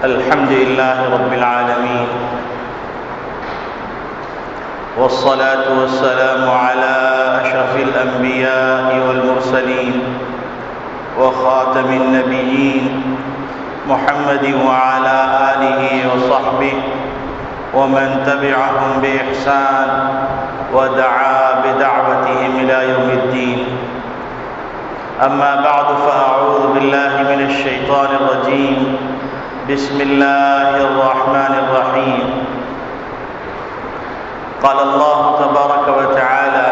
الحمد لله رب العالمين، والصلاة والسلام على أشرف الأنبياء والمرسلين وخاتم النبيين محمد وعلى آله وصحبه ومن تبعهم بإحسان ودعا بدعوتهم إلى يوم الدين. أما بعد فأعوذ بالله من الشيطان الرجيم. بسم الله الرحمن الرحيم. قال الله تبارك وتعالى: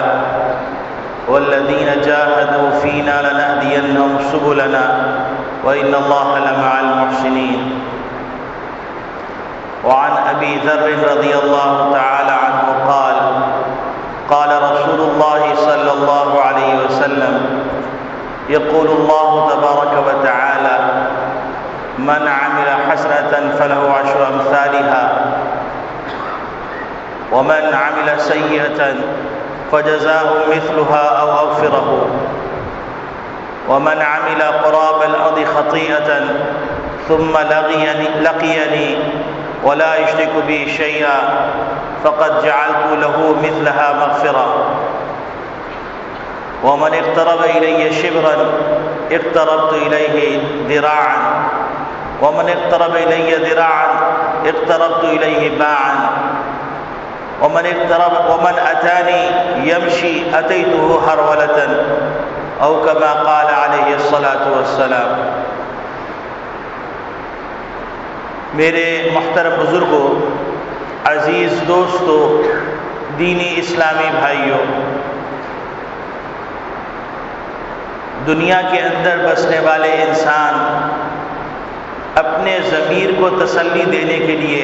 والذين جاهدوا فينا لنهدينهم سبلنا وإن الله لمع المحسنين. وعن أبي ذر رضي الله تعالى عنه قال: قال رسول الله صلى الله عليه وسلم: يقول الله تبارك وتعالى: من عمل حسنة فله عشر أمثالها ومن عمل سيئة فجزاء مثلها أو أغفره ومن عمل قراب الأرض خطيئة ثم لقيني ولا يشرك بي شيئا فقد جعلت له مثلها مغفرة ومن اقترب إلي شبرا اقتربت إليه ذراعا ومن اقترب إلي ذراعا اقتربت إليه باعا ومن أتاني يمشي أتيته هرولة أو كما قال عليه الصلاة والسلام. میرے محترم بزرگوں، عزیز دوستوں، دینی اسلامی بھائیوں، دنیا کے اندر بسنے والے انسان اپنے ضمیر کو تسلی دینے کے لیے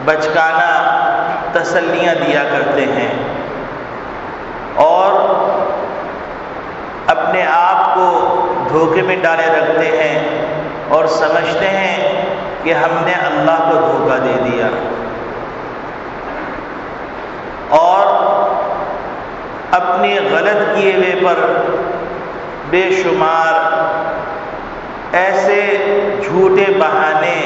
بچکانہ تسلیاں دیا کرتے ہیں اور اپنے آپ کو دھوکے میں ڈالے رکھتے ہیں اور سمجھتے ہیں کہ ہم نے اللہ کو دھوکہ دے دیا، اور اپنے غلط کیے ہوئے پر بے شمار ایسے جھوٹے بہانے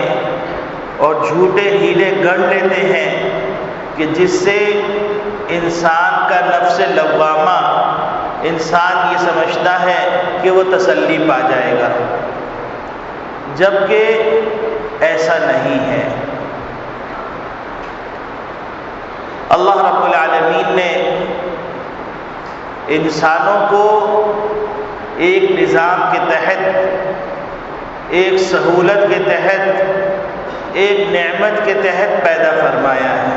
اور جھوٹے ہیلے گڑھ لیتے ہیں کہ جس سے انسان کا نفس لوامہ انسان یہ سمجھتا ہے کہ وہ تسلی پا جائے گا، جبکہ ایسا نہیں ہے. اللہ رب العالمین نے انسانوں کو ایک نظام کے تحت، ایک سہولت کے تحت، ایک نعمت کے تحت پیدا فرمایا ہے،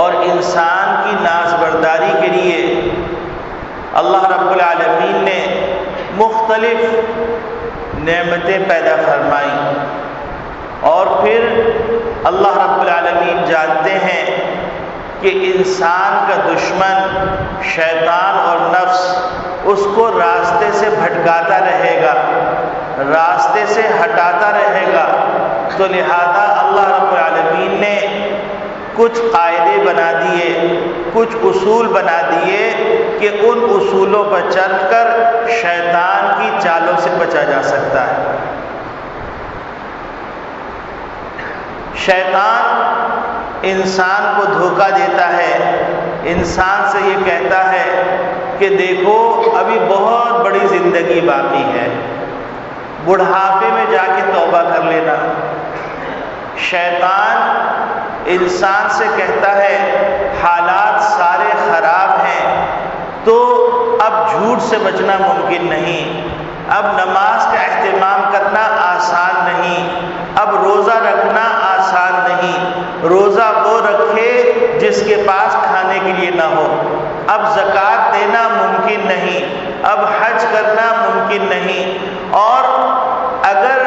اور انسان کی نازبرداری کے لیے اللہ رب العالمین نے مختلف نعمتیں پیدا فرمائیں، اور پھر اللہ رب العالمین جانتے ہیں کہ انسان کا دشمن شیطان اور نفس اس کو راستے سے بھٹکاتا رہے گا، راستے سے ہٹاتا رہے گا، تو لہذا اللہ رب العالمین نے کچھ قاعدے بنا دیے، کچھ اصول بنا دیے کہ ان اصولوں پر چل کر شیطان کی چالوں سے بچا جا سکتا ہے. شیطان انسان کو دھوکہ دیتا ہے، انسان سے یہ کہتا ہے کہ دیکھو ابھی بہت بڑی زندگی باقی ہے، بڑھاپے میں جا کے توبہ کر لینا. شیطان انسان سے کہتا ہے حالات سارے خراب ہیں تو اب جھوٹ سے بچنا ممکن نہیں، اب نماز کا اہتمام کرنا آسان نہیں، اب روزہ رکھنا آسان نہیں، روزہ وہ رکھے جس کے پاس کھانے کے لیے نہ ہو، اب زکوٰۃ دینا ممکن نہیں، اب حج کرنا ممکن نہیں، اور اگر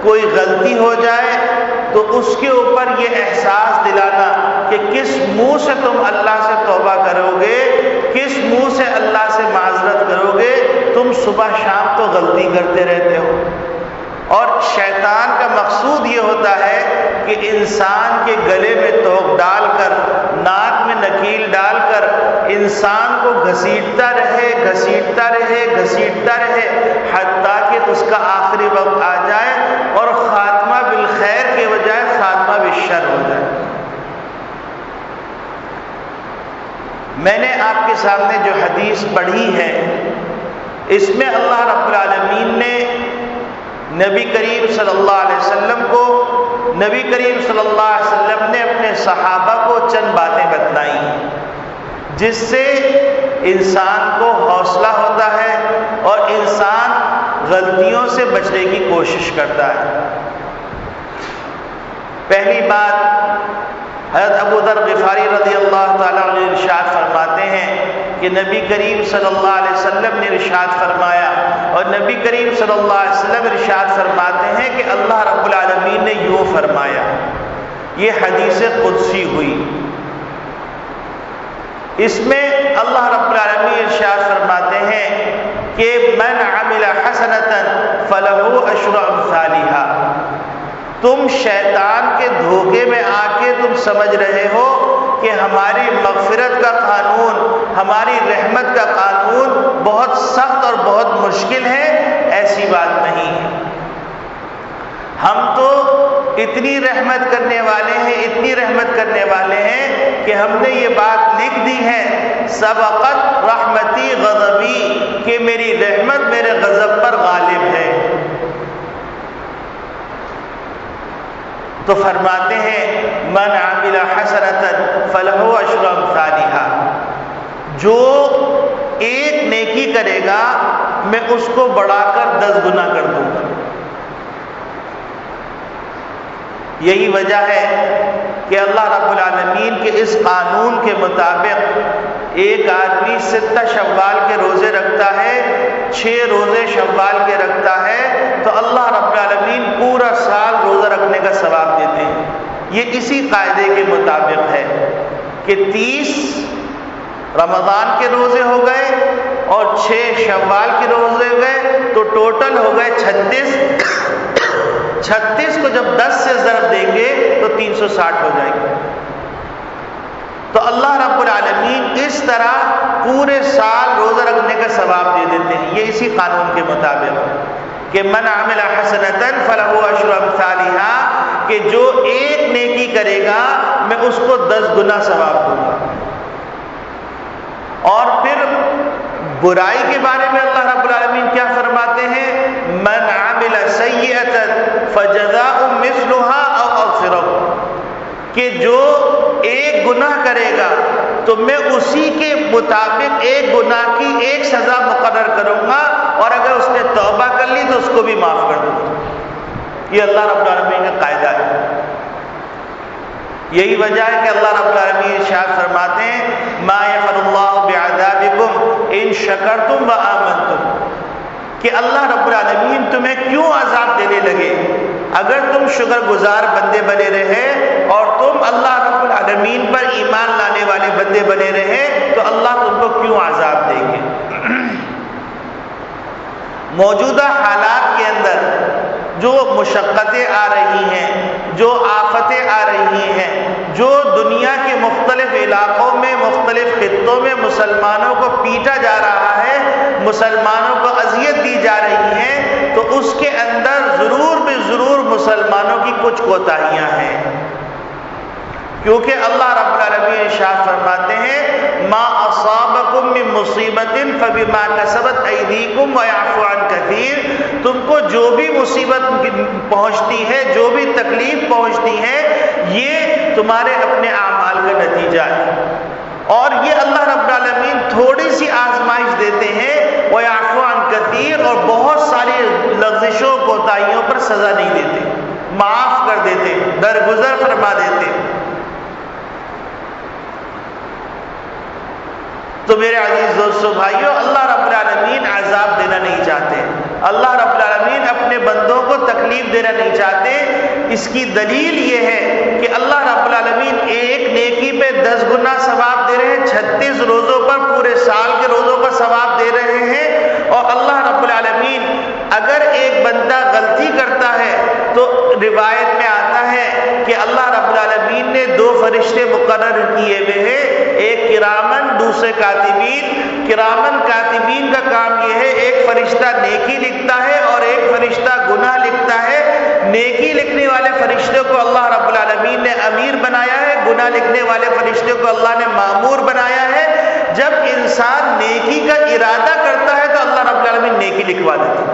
کوئی غلطی ہو جائے تو اس کے اوپر یہ احساس دلانا کہ کس منہ سے تم اللہ سے توبہ کرو گے، کس منہ سے اللہ سے معذرت کرو گے، تم صبح شام تو غلطی کرتے رہتے ہو. اور شیطان کا مقصود یہ ہوتا ہے کہ انسان کے گلے میں توق ڈال کر، ناک میں نکیل ڈال کر انسان کو گھسیٹتا رہے گھسیٹتا رہے گھسیٹتا رہے، حتیٰ کہ اس کا آخری وقت آ جائے اور خاتمہ بالخیر کے بجائے خاتمہ بالشر ہو جائے۔ میں نے آپ کے سامنے جو حدیث پڑھی ہے، اس میں اللہ رب العالمین نے نبی کریم صلی اللہ علیہ وسلم کو، نبی کریم صلی اللہ علیہ وسلم نے اپنے صحابہ کو چند باتیں بتلائیں جس سے انسان کو حوصلہ ہوتا ہے اور انسان غلطیوں سے بچنے کی کوشش کرتا ہے۔ پہلی بات، حضرت ابو ذر غفاری رضی اللہ تعالیٰ عنہ ارشاد فرماتے ہیں کہ نبی کریم صلی اللہ علیہ وسلم نے ارشاد فرمایا، اور نبی کریم صلی اللہ علیہ وسلم ارشاد فرماتے ہیں کہ اللہ رب العالمین نے یوں فرمایا، یہ حدیث قدسی ہوئی۔ اس میں اللہ رب العالمین ارشاد فرماتے ہیں کہ من عمل حسنۃ فلہ عشر امثالھا۔ تم شیطان کے دھوکے میں آ کے تم سمجھ رہے ہو کہ ہماری مغفرت کا قانون، ہماری رحمت کا قانون بہت سخت اور بہت مشکل ہے، ایسی بات نہیں ہے۔ ہم تو اتنی رحمت کرنے والے ہیں، اتنی رحمت کرنے والے ہیں کہ ہم نے یہ بات لکھ دی ہے، سبقت رحمتی غضبی، کہ میری رحمت میرے غضب پر غالب ہے۔ تو فرماتے ہیں من عمل حسنۃ فلہ عشر امثالھا، جو ایک نیکی کرے گا میں اس کو بڑھا کر 10 گنا کر دوں گا۔ یہی وجہ ہے کہ اللہ رب العالمین کے اس قانون کے مطابق ایک آدمی 6 شوال کے روزے رکھتا ہے، 6 روزے شوال کے رکھتا ہے، تو اللہ رب العالمین پورا سال روزہ رکھنے کا ثواب دیتے ہیں۔ یہ اسی قاعدے کے مطابق ہے کہ 30 رمضان کے روزے ہو گئے اور 6 شوال کے روزے ہو گئے، تو ٹوٹل ہو گئے 36۔ 36 کو جب 10 سے ضرب دیں گے تو 360 ہو جائیں گے۔ تو اللہ رب العالمین اس طرح پورے سال روزہ رکھنے کا ثواب دے دیتے ہیں، یہ اسی قانون کے مطابق کہ من عمل حسنۃ فلہ عشر امثالھا، کہ جو ایک نیکی کرے گا میں اس کو 10 گنا ثواب دوں گا۔ اور پھر برائی کے بارے میں اللہ رب العالمین کیا فرماتے ہیں؟ من عمل سیئۃ فجزاء مثلها او اغفر، کہ جو ایک گناہ کرے گا تو میں اسی کے مطابق ایک گناہ کی ایک سزا مقرر کروں گا، اور اگر اس نے توبہ کر لی تو اس کو بھی معاف کر دوں گا۔ یہ اللہ رب العالمین کا قاعدہ ہے۔ یہی وجہ ہے کہ اللہ رب العالمین ارشاد فرماتے ہیں ما یفعل اللہ بعذابکم ان شکرتم وآمنتم، کہ اللہ رب العالمین تمہیں کیوں عذاب دینے لگے اگر تم شکر گزار بندے بنے رہے اور تم اللہ رب العالمین پر ایمان لانے والے بندے بنے رہے، تو اللہ تم کو کیوں عذاب دیں گے۔ موجودہ حالات کے اندر جو مشقتیں آ رہی ہیں، جو آفتیں آ رہی ہیں، جو دنیا کے مختلف علاقوں میں مختلف خطوں میں مسلمانوں کو پیٹا جا رہا ہے، مسلمانوں کو اذیت دی جا رہی ہے، تو اس کے اندر ضرور بے ضرور مسلمانوں کی کچھ کوتاہیاں ہیں، کیونکہ اللہ رب العالمین ارشاد فرماتے ہیں ما اصابکم من مصیبت فبما کسبت ایدیکم ویعفو عن کثیر، تم کو جو بھی مصیبت پہنچتی ہے، جو بھی تکلیف پہنچتی ہے، یہ تمہارے اپنے اعمال کا نتیجہ ہے۔ اور یہ اللہ رب العالمین تھوڑی سی آزمائش دیتے ہیں ویعفو عن کثیر، اور بہت ساری لغزشوں کوتاہیوں پر سزا نہیں دیتے، معاف کر دیتے، درگزر فرما دیتے۔ تو میرے عزیز دوستو بھائیو، اللہ رب العالمین عذاب دینا نہیں چاہتے، اللہ رب العالمین اپنے بندوں کو تکلیف دینا نہیں چاہتے۔ اس کی دلیل یہ ہے کہ اللہ رب العالمین ایک نیکی پہ 10 گنا ثواب دے رہے ہیں، 36 روزوں پر پورے سال کے روزوں پر ثواب دے رہے ہیں، اور اللہ رب العالمین اگر ایک بندہ غلطی کرتا روایت میں آتا ہے کہ اللہ رب العالمین نے دو فرشتے مقرر کیے ہوئے ہیں، ایک کرامن، دوسرے کاتبین۔ کرامن کاتبین کا کام یہ ہے، ایک فرشتہ نیکی لکھتا ہے اور ایک فرشتہ گناہ لکھتا ہے۔ نیکی لکھنے والے فرشتے کو اللہ رب العالمین نے امیر بنایا ہے، گناہ لکھنے والے فرشتے کو اللہ نے مامور بنایا ہے۔ جب انسان نیکی کا ارادہ کرتا ہے تو اللہ رب العالمین نیکی لکھوا دیتا ہے،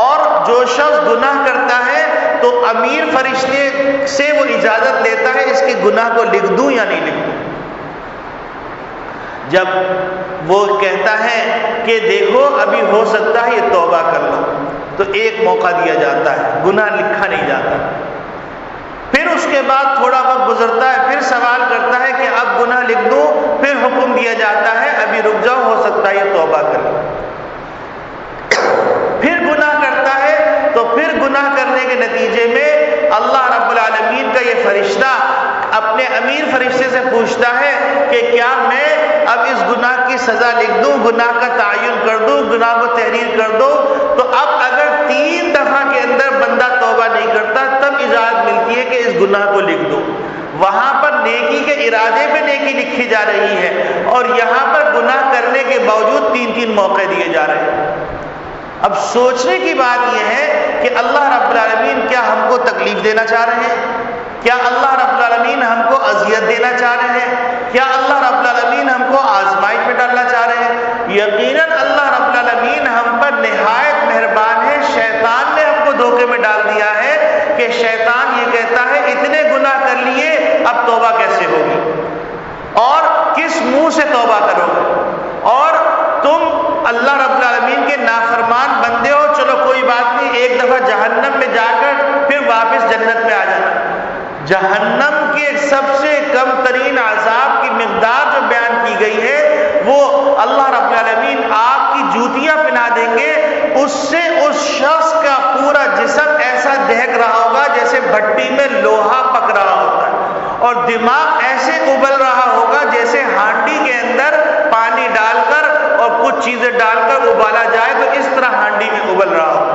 اور جو شخص گناہ کرتا ہے تو امیر فرشتے سے وہ اجازت لیتا ہے اس کے گناہ کو لکھ دوں یا نہیں لکھ دوں۔ جب وہ کہتا ہے کہ دیکھو ابھی ہو سکتا ہے یہ توبہ کر لو، تو ایک موقع دیا جاتا ہے، گناہ لکھا نہیں جاتا۔ پھر اس کے بعد تھوڑا وقت گزرتا ہے، پھر سوال کرتا ہے کہ اب گناہ لکھ دوں، پھر حکم دیا جاتا ہے ابھی رک جاؤ، ہو سکتا ہے یہ توبہ کر لو۔ پھر گناہ کرتا ہے تو پھر گناہ کرنے کے نتیجے میں اللہ رب العالمین کا یہ فرشتہ اپنے امیر فرشتے سے پوچھتا ہے کہ کیا میں اب اس گناہ کی سزا لکھ دوں، گناہ کا تعین کر دوں، گناہ کو تحریر کر دوں؟ تو اب اگر 3 دفعہ کے اندر بندہ توبہ نہیں کرتا تب اجازت ملتی ہے کہ اس گناہ کو لکھ دو۔ وہاں پر نیکی کے ارادے پہ نیکی لکھی جا رہی ہے، اور یہاں پر گناہ کرنے کے باوجود 3 موقع دیے جا رہے ہیں۔ اب سوچنے کی بات یہ ہے کہ اللہ رب العالمین کیا ہم کو تکلیف دینا چاہ رہے ہیں؟ کیا اللہ رب العالمین ہم کو اذیت دینا چاہ رہے ہیں؟ کیا اللہ رب العالمین ہم کو آزمائش میں ڈالنا چاہ رہے ہیں؟ یقیناً اللہ رب العالمین ہم پر نہایت مہربان ہے۔ شیطان نے ہم کو دھوکے میں ڈال دیا ہے کہ شیطان یہ کہتا ہے اتنے گناہ کر لیے اب توبہ کیسے ہوگی، اور کس منہ سے توبہ کرو گے، اور تم اللہ رب العالمین کے نافرمان بندے ہو، چلو کوئی بات نہیں، ایک دفعہ جہنم میں جا کر پھر واپس جنت میں آ جانا۔ جہنم کے سب سے کم ترین عذاب کی مقدار جو بیان کی گئی ہے وہ اللہ رب العالمین آگ کی جوتیاں پہنا دیں گے، اس سے اس شخص کا پورا جسم ایسا دہک رہا ہوگا جیسے بھٹی میں لوہا پک رہا ہوتا ہے، اور دماغ ایسے ابل رہا ہوگا جیسے ہانڈی کے اندر پانی ڈال کر اور کچھ چیزیں ڈال کر ابالا جائے تو اس طرح ہانڈی میں ابل رہا ہوگا،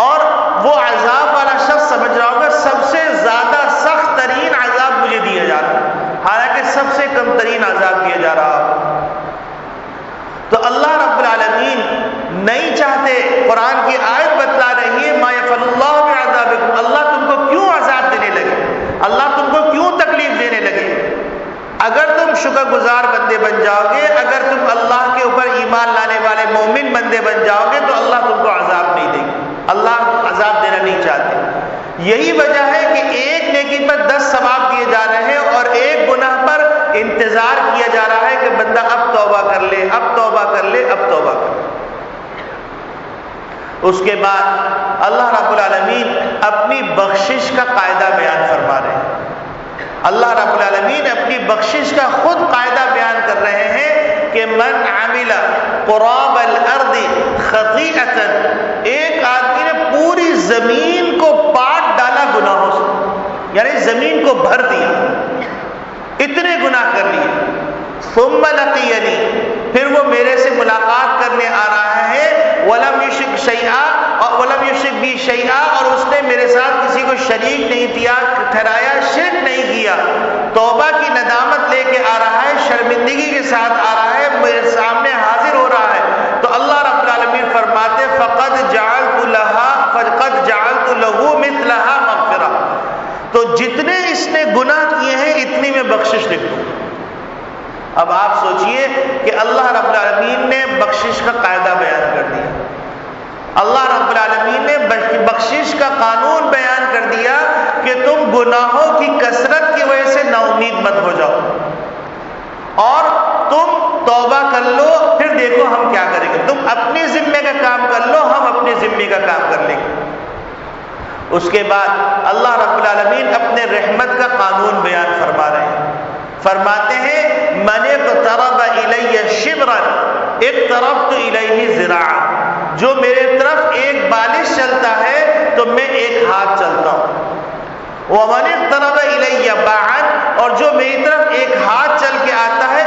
اور وہ عذاب والا شخص سمجھ رہا ہوگا سب سے زیادہ سخت ترین عذاب مجھے دیا جا رہا ہے، حالانکہ سب سے کم ترین عذاب دیا جا رہا ہے۔ تو اللہ رب العالمین نہیں چاہتے، قرآن کی آیت بتلا رہی ہے ما یفعل اللہ بعذابکم، اللہ تم کو کیوں عذاب دینے لگے، اللہ تم کو کیوں تکلیف دینے لگے؟ اگر تم شکر گزار بندے بن جاؤ گے، اگر تم اللہ کے اوپر ایمان لانے والے مومن بندے بن جاؤ گے تو اللہ تم کو عذاب نہیں دے گا، اللہ عذاب دینا نہیں چاہتے۔ یہی وجہ ہے کہ ایک نیکی پر 10 ثواب دیے جا رہے ہیں اور ایک گناہ پر انتظار کیا جا رہا ہے کہ بندہ اب توبہ کر لے، اب توبہ کر لے، اب توبہ کر لے۔ اس کے بعد اللہ رب العالمین اپنی بخشش کا قاعدہ بیان فرما رہے ہیں۔ اللہ رب العالمین اپنی بخشش کا خود قاعدہ بیان کر رہے ہیں کہ من عمل قراب الارض خطیئۃ، ایک آدمی نے پوری زمین کو پاٹ ڈالا گناہوں سے، یعنی زمین کو بھر دیا، اتنے گناہ کر لیے، ثم لقینی، پھر وہ میرے سے ملاقات کرنے آ رہا ہے، ولم یشرک شیئا، اور ولم یشرک بی شیئا، اور اس نے میرے ساتھ کسی کو شریک نہیں ٹھہرایا، شرک نہیں کیا، توبہ کی ندامت لے کے آ رہا ہے، شرمندگی کے ساتھ آ رہا ہے، میرے سامنے حاضر ہو رہا ہے، تو اللہ رب العالمین فرماتے فقد جعلت له مثلها مغفرہ، تو جتنے اس نے گناہ کیے ہیں اتنی میں بخشش لکھ دوں۔ اب آپ سوچئے کہ اللہ رب العالمین نے بخشش کا قاعدہ بیان کر دیا، اللہ رب العالمین نے بخشش کا قانون بیان کر دیا کہ تم گناہوں کی کثرت کی وجہ سے نا امید مت ہو جاؤ، اور تم توبہ کر لو، پھر دیکھو ہم کیا کریں گے، تم اپنے ذمے کا کام کر لو، ہم اپنے ذمے کا کام کر لیں گے۔ اس کے بعد اللہ رب العالمین اپنے رحمت کا قانون بیان فرما رہے ہیں، فرماتے ہیں من اقترب الی شبرا اقتربت الیہ ذراعا، جو میرے طرف ایک بالش چلتا ہے تو میں ایک ہاتھ چلتا ہوں، ومن اقترب الی باعا، اور جو میری طرف ایک ہاتھ چل کے آتا ہے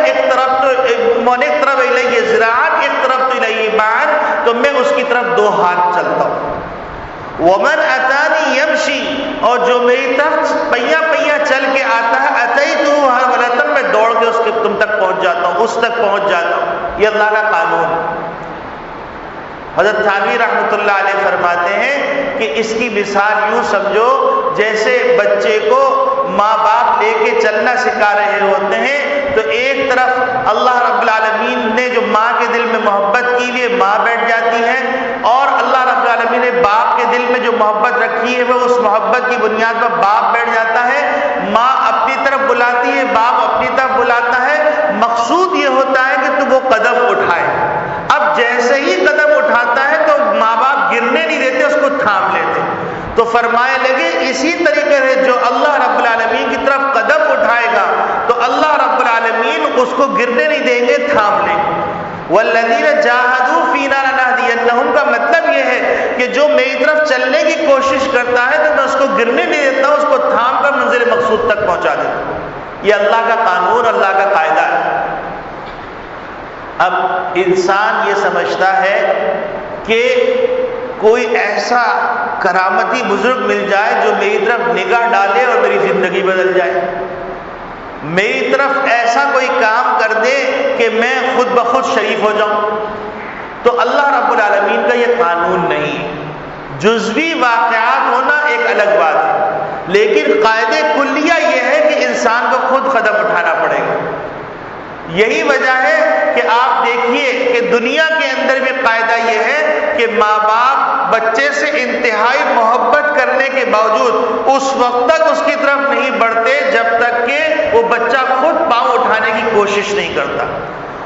من اقترب الی ذراعا اقتربت الیہ باعا، تو میں اس کی طرف 2 ہاتھ چلتا ہوں۔ ومن اتانی یمشی، اور جو میری طرف پہیا پہیا چل کے آتا ہے، اتیتہ ہرولۃ، میں دوڑ کے اس کے تم تک پہنچ جاتا ہوں، اس تک پہنچ جاتا ہوں۔ یہ اللہ کا قانون۔ حضرت تھانوی رحمۃ اللہ علیہ فرماتے ہیں کہ اس کی مثال یوں سمجھو جیسے بچے کو ماں باپ لے کے چلنا سکھا رہے ہوتے ہیں، تو ایک طرف اللہ رب العالمین نے جو ماں کے دل میں محبت کی لیے ماں بیٹھ جاتی ہے، اور اللہ رب العالمین نے باپ کے دل میں جو محبت رکھی ہے وہ اس محبت کی بنیاد پر باپ بیٹھ جاتا ہے۔ ماں اپنی طرف بلاتی ہے، باپ اپنی طرف بلاتا ہے، مقصود یہ ہوتا ہے کہ تو وہ قدم اٹھائے۔ اب جیسے ہی قدم اٹھاتا ہے تو ماں باپ گرنے نہیں دیتے، اس کو تھام لیتے۔ تو فرمائے لگے اسی طریقے سے جو اللہ رب العالمین کی طرف قدم اٹھائے گا تو اللہ رب العالمین اس کو گرنے نہیں دیں گے، تھام لیں گے۔ والذین جاہدوا فینا لنہدینہم کا مطلب یہ ہے کہ جو میری طرف چلنے کی کوشش کرتا ہے تو میں اس کو گرنے نہیں دیتا ہوں، اس کو تھام کر منزل مقصود تک پہنچا دیتا ہوں۔ یہ اللہ کا قانون، اللہ کا قاعدہ ہے۔ اب انسان یہ سمجھتا ہے کہ کوئی ایسا کرامتی بزرگ مل جائے جو میری طرف نگاہ ڈالے اور میری زندگی بدل جائے، میری طرف ایسا کوئی کام کر دے کہ میں خود بخود شریف ہو جاؤں۔ تو اللہ رب العالمین کا یہ قانون نہیں ہے۔ جزوی واقعات ہونا ایک الگ بات ہے، لیکن قاعدے کلیہ یہ ہے کہ انسان کو خود قدم اٹھانا پڑے گا۔ یہی وجہ ہے کہ آپ دیکھیے کہ دنیا کے اندر بھی قاعدہ یہ ہے کہ ماں باپ بچے سے انتہائی محبت کرنے کے باوجود اس وقت تک اس کی طرف نہیں بڑھتے جب تک کہ وہ بچہ خود پاؤں اٹھانے کی کوشش نہیں کرتا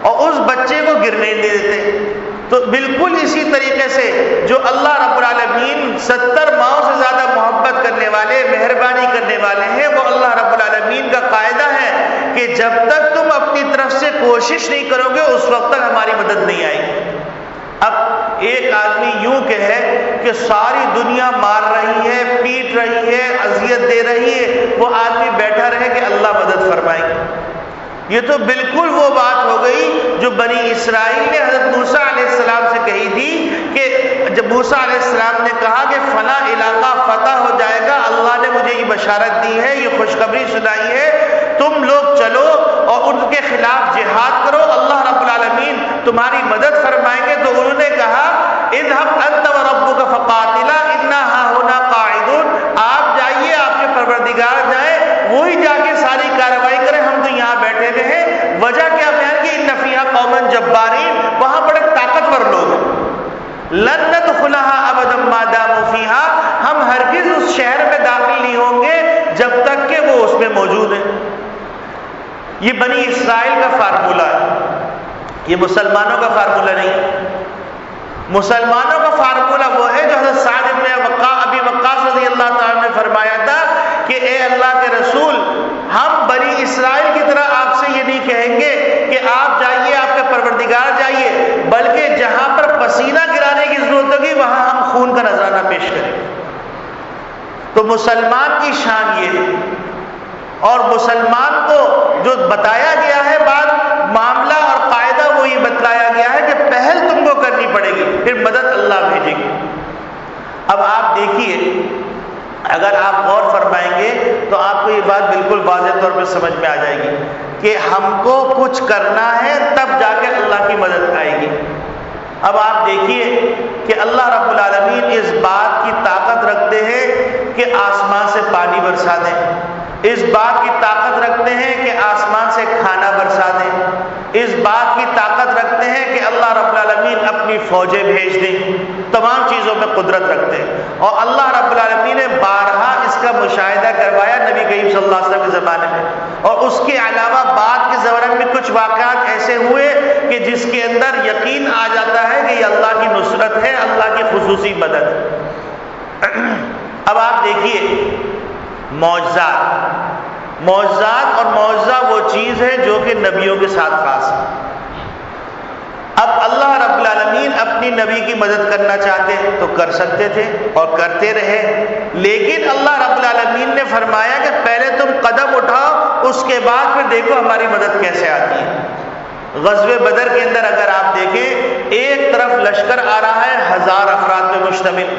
اور اس بچے کو گرنے نہیں دیتے۔ تو بالکل اسی طریقے سے جو اللہ رب العالمین 70 ماؤں سے زیادہ محبت کرنے والے، مہربانی کرنے والے ہیں، وہ اللہ رب العالمین کا قاعدہ ہے کہ جب تک تم اپنی طرف سے کوشش نہیں کرو گے اس وقت تک ہماری مدد نہیں آئے گی۔ اب ایک آدمی یوں کہے کہ ساری دنیا مار رہی ہے، پیٹ رہی ہے، اذیت دے رہی ہے، وہ آدمی بیٹھا رہے کہ اللہ مدد فرمائے گی، یہ تو بالکل وہ بات ہو گئی جو بنی اسرائیل نے حضرت موسیٰ علیہ السلام سے کہی تھی کہ جب موسیٰ علیہ السلام نے کہا کہ فلاں علاقہ فتح ہو جائے گا، اللہ نے مجھے یہ بشارت دی ہے، یہ خوشخبری سنائی ہے، تم لوگ چلو اور ان کے خلاف جہاد کرو، اللہ رب العالمین تمہاری مدد فرمائیں گے۔ تو انہوں نے کہا اذهب انت وربك فقاتلا انا هاهنا قاعدون، آپ جائیے، آپ کے پروردگار جائیں، وہی جا کے ساری کارروائی کریں، ہم تو یہاں بیٹھے ہوئے ہیں۔ وجہ کیا بیان کی؟ ان فیہا قوما جبارین، وہاں بڑے طاقتور لوگ ہیں، لن ندخلها ابدا ما داموا فیہا، ہم ہرگز اس شہر میں داخل نہیں ہوں گے جب تک کہ وہ اس میں موجود ہیں۔ یہ بنی اسرائیل کا فارمولہ ہے، یہ مسلمانوں کا فارمولہ نہیں۔ مسلمانوں کا فارمولہ وہ ہے جو حضرت سعد ابن ابی وقاص رضی اللہ تعالیٰ نے فرمایا تھا کہ اے اللہ کے رسول، ہم بنی اسرائیل کی طرح آپ سے یہ نہیں کہیں گے کہ آپ جائیے، آپ کے پروردگار جائیے، بلکہ جہاں پر پسینہ گرانے کی ضرورت ہوگی وہاں ہم خون کا نذرانہ پیش کریں۔ تو مسلمان کی شان یہ ہے، اور مسلمان کو جو بتایا گیا ہے بعد معاملہ اور قاعدہ وہ یہ بتلایا گیا ہے کہ پہل تم کو کرنی پڑے گی، پھر مدد اللہ بھیجے گی۔ اب آپ دیکھیے، اگر آپ غور فرمائیں گے تو آپ کو یہ بات بالکل واضح طور پہ سمجھ میں آ جائے گی کہ ہم کو کچھ کرنا ہے تب جا کے اللہ کی مدد آئے گی۔ اب آپ دیکھیے کہ اللہ رب العالمین اس بات کی طاقت رکھتے ہیں کہ آسمان سے پانی برسا دیں، اس بات کی طاقت رکھتے ہیں کہ آسمان سے کھانا برسا دیں، اس بات کی طاقت رکھتے ہیں کہ اللہ رب العالمین اپنی فوجیں بھیج دیں، تمام چیزوں پہ قدرت رکھتے ہیں۔ اور اللہ رب العالمین نے بارہا اس کا مشاہدہ کروایا نبی کریم صلی اللہ علیہ وسلم کے زمانے میں، اور اس کے علاوہ بعد کے زمانے میں کچھ واقعات ایسے ہوئے کہ جس کے اندر یقین آ جاتا ہے کہ یہ اللہ کی نصرت ہے، اللہ کی خصوصی مدد۔ اب آپ دیکھیے معجزات اور معجزہ وہ چیز ہے جو کہ نبیوں کے ساتھ خاص ہے۔ اب اللہ رب العالمین اپنی نبی کی مدد کرنا چاہتے تو کر سکتے تھے اور کرتے رہے، لیکن اللہ رب العالمین نے فرمایا کہ پہلے تم قدم اٹھاؤ، اس کے بعد پھر دیکھو ہماری مدد کیسے آتی ہے۔ غزوہ بدر کے اندر اگر آپ دیکھیں، ایک طرف لشکر آ رہا ہے 1000 افراد پہ مشتمل،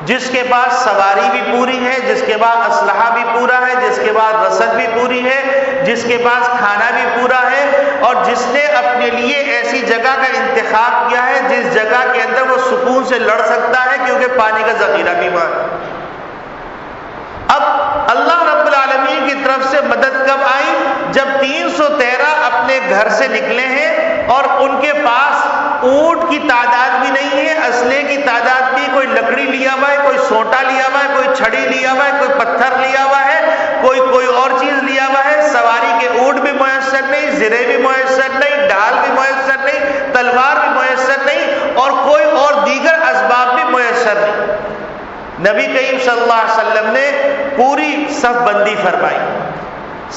جس کے پاس سواری بھی پوری ہے، جس کے پاس اسلحہ بھی پورا ہے، جس کے پاس رسد بھی پوری ہے، جس کے پاس کھانا بھی پورا ہے، اور جس نے اپنے لیے ایسی جگہ کا انتخاب کیا ہے جس جگہ کے اندر وہ سکون سے لڑ سکتا ہے کیونکہ پانی کا ذخیرہ بھی وہاں ہے۔ اب اللہ رب العالمین کی طرف سے مدد کب آئی؟ جب 313 اپنے گھر سے نکلے ہیں اور ان کے پاس اونٹ کی تعداد بھی نہیں ہے، اسلحے کی تعداد بھی، کوئی لکڑی لیا ہوا ہے، کوئی سونٹا لیا ہوا ہے، کوئی چھڑی لیا ہوا ہے، کوئی پتھر لیا ہوا ہے، کوئی اور چیز لیا ہوا ہے، سواری کے اونٹ بھی میسر نہیں، زرے بھی میسر نہیں، ڈھال بھی میسر نہیں، تلوار بھی میسر نہیں، اور کوئی اور دیگر اسباب بھی میسر نہیں۔ نبی کریم صلی اللہ علیہ وسلم نے پوری صف بندی فرمائی،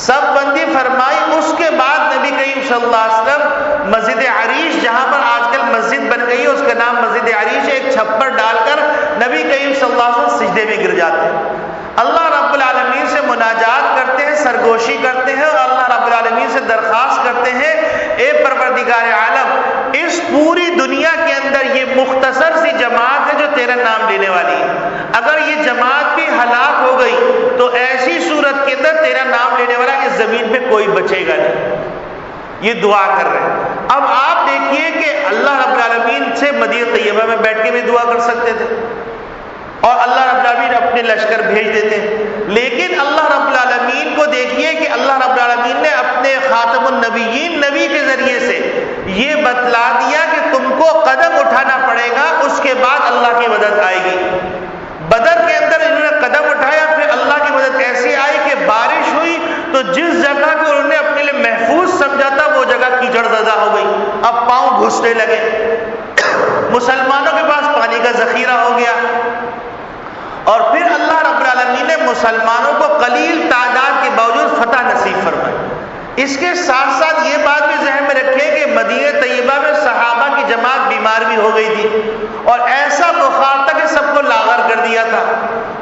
صف بندی فرمائی۔ اس کے بعد نبی کریم صلی اللہ علیہ وسلم مسجد عریش، جہاں پر آج کل مسجد بن گئی ہے اس کا نام مسجد عریش ہے، ایک چھپر ڈال کر نبی کریم صلی اللہ علیہ وسلم سجدے میں گر جاتے ہیں، اللہ رب العالمین سے مناجات کرتے ہیں، سرگوشی کرتے ہیں، اور اللہ رب العالمین سے درخواست کرتے ہیں، اے پروردگار عالم، اس پوری دنیا کے اندر یہ مختصر سی جماعت ہے جو تیرا نام لینے والی ہے، اگر یہ جماعت بھی ہلاک ہو گئی تو ایسی صورت کے اندر تیرا نام لینے والا اس زمین پہ کوئی بچے گا نہیں۔ یہ دعا کر رہے ہیں۔ اب آپ دیکھیے کہ اللہ رب العالمین سے مدینہ طیبہ میں بیٹھ کے بھی دعا کر سکتے تھے اور اللہ رب العالمین اپنے لشکر بھیج دیتے، لیکن اللہ رب العالمین کو دیکھیے کہ اللہ رب العالمین نے اپنے خاتم النبیین نبی کے ذریعے سے یہ بتلا دیا کہ تم کو قدم اٹھانا پڑے گا، اس کے بعد اللہ کی مدد آئے گی۔ بدر کے اندر انہوں نے قدم اٹھایا، پھر اللہ کی مدد ایسی آئی کہ بارش ہوئی تو جس جگہ کو انہوں نے اپنے لیے محفوظ سمجھا تھا وہ جگہ کیچڑ زدہ ہو گئی، اب پاؤں گھسنے لگے، مسلمانوں کے پاس پانی کا ذخیرہ ہو گیا، اور پھر اللہ رب العالمین نے مسلمانوں کو قلیل تعداد کے باوجود فتح نصیب فرمائی۔ اس کے ساتھ ساتھ یہ بات بھی ذہن میں رکھیں کہ مدینہ طیبہ میں صحابہ کی جماعت بیمار بھی ہو گئی تھی اور ایسا بخار تھا کہ سب کو لاغر کر دیا تھا،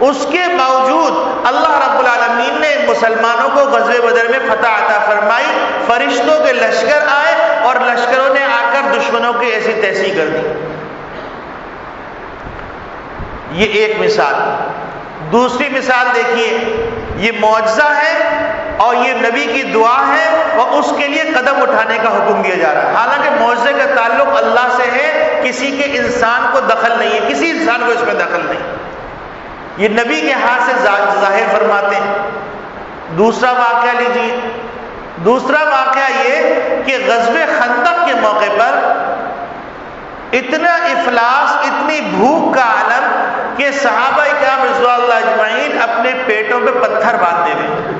اس کے باوجود اللہ رب العالمین نے مسلمانوں کو غزوہ بدر میں فتح عطا فرمائی، فرشتوں کے لشکر آئے اور لشکروں نے آ کر دشمنوں کی ایسی تیسی کر دی۔ یہ ایک مثال۔ دوسری مثال دیکھیے، یہ معجزہ ہے اور یہ نبی کی دعا ہے اور اس کے لیے قدم اٹھانے کا حکم دیا جا رہا ہے، حالانکہ معجزے کا تعلق اللہ سے ہے، کسی کے انسان کو دخل نہیں ہے، کسی انسان کو اس میں دخل نہیں، یہ نبی کے ہاتھ سے ظاہر فرماتے ہیں۔ دوسرا واقعہ لیجیے، دوسرا واقعہ یہ کہ غزوہ خندق کے موقع پر اتنا افلاس، اتنی بھوک کا عالم کہ صحابہ کرام رضوان اللہ اجمعین اپنے پیٹوں پہ پتھر باندھے ہوئے،